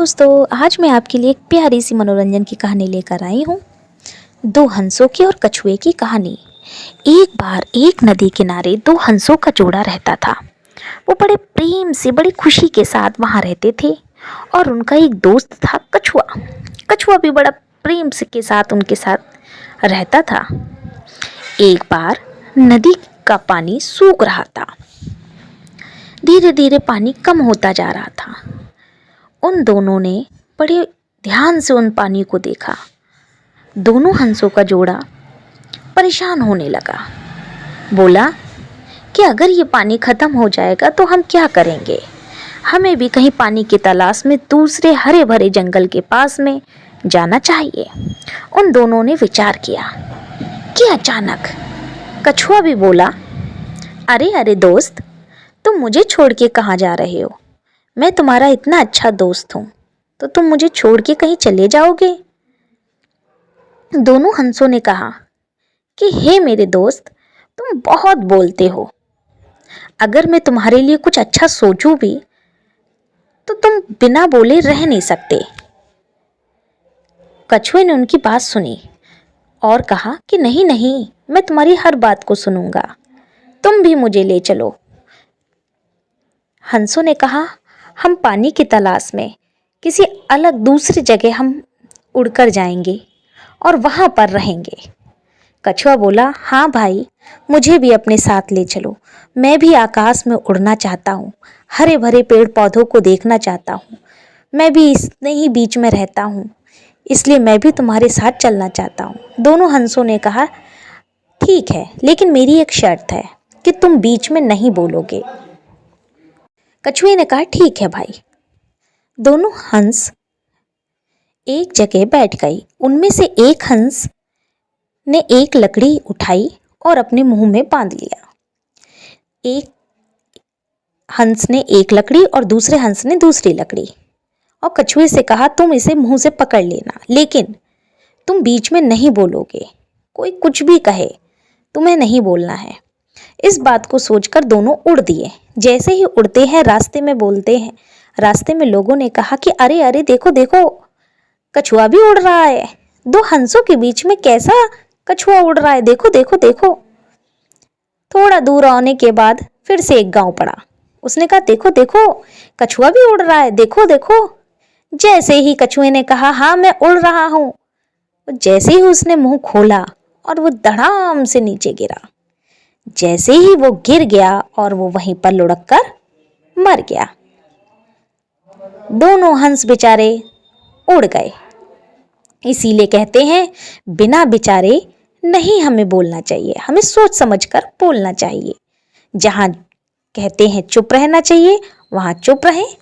दोस्तों, आज मैं आपके लिए एक प्यारी सी मनोरंजन की कहानी लेकर आई हूँ। दो हंसों की और कछुए की कहानी। एक बार एक नदी किनारे दो हंसों का जोड़ा रहता था। वो बड़े प्रेम से, बड़ी खुशी के साथ वहाँ रहते थे और उनका एक दोस्त था कछुआ। कछुआ भी बड़ा प्रेम से के साथ उनके साथ रहता था। एक बार नदी का पानी सूख रहा था। धीरे धीरे पानी कम होता जा रहा था। उन दोनों ने बड़े ध्यान से उन पानी को देखा। दोनों हंसों का जोड़ा परेशान होने लगा। बोला कि अगर ये पानी खत्म हो जाएगा तो हम क्या करेंगे। हमें भी कहीं पानी की तलाश में दूसरे हरे भरे जंगल के पास में जाना चाहिए। उन दोनों ने विचार किया कि अचानक कछुआ भी बोला, अरे अरे दोस्त, तुम मुझे छोड़ के कहाँ जा रहे हो। मैं तुम्हारा इतना अच्छा दोस्त हूँ, तो तुम मुझे छोड़ के कहीं चले जाओगे। दोनों हंसों ने कहा कि हे मेरे दोस्त, तुम बहुत बोलते हो। अगर मैं तुम्हारे लिए कुछ अच्छा सोचूं भी तो तुम बिना बोले रह नहीं सकते। कछुए ने उनकी बात सुनी और कहा कि नहीं नहीं, मैं तुम्हारी हर बात को सुनूंगा, तुम भी मुझे ले चलो। हंसों ने कहा, हम पानी की तलाश में किसी अलग दूसरी जगह हम उड़कर जाएंगे और वहाँ पर रहेंगे। कछुआ बोला, हाँ भाई, मुझे भी अपने साथ ले चलो। मैं भी आकाश में उड़ना चाहता हूँ, हरे भरे पेड़ पौधों को देखना चाहता हूँ। मैं भी इतने ही बीच में रहता हूँ, इसलिए मैं भी तुम्हारे साथ चलना चाहता हूँ। दोनों हंसों ने कहा, ठीक है, लेकिन मेरी एक शर्त है कि तुम बीच में नहीं बोलोगे। कछुए ने कहा, ठीक है भाई। दोनों हंस एक जगह बैठ गए। उनमें से एक हंस ने एक लकड़ी उठाई और अपने मुंह में बांध लिया। एक हंस ने एक लकड़ी और दूसरे हंस ने दूसरी लकड़ी, और कछुए से कहा, तुम इसे मुंह से पकड़ लेना, लेकिन तुम बीच में नहीं बोलोगे। कोई कुछ भी कहे, तुम्हें नहीं बोलना है। इस बात को सोचकर दोनों उड़ दिए। जैसे ही उड़ते हैं, रास्ते में बोलते हैं। रास्ते में लोगों ने कहा कि अरे अरे, देखो देखो, कछुआ भी उड़ रहा है। दो हंसों के बीच में कैसा कछुआ उड़ रहा है, देखो देखो देखो। थोड़ा दूर आने के बाद फिर से एक गांव पड़ा। उसने कहा, देखो देखो, कछुआ भी उड़ रहा है, देखो देखो। जैसे ही कछुए ने कहा, हाँ मैं उड़ रहा हूं, जैसे ही उसने मुंह खोला और वो धड़ाम से नीचे गिरा। जैसे ही वो गिर गया और वो वहीं पर लुढ़क कर मर गया। दोनों हंस बेचारे उड़ गए। इसीलिए कहते हैं, बिना विचारे नहीं हमें बोलना चाहिए, हमें सोच समझकर बोलना चाहिए। जहां कहते हैं चुप रहना चाहिए, वहां चुप रहें।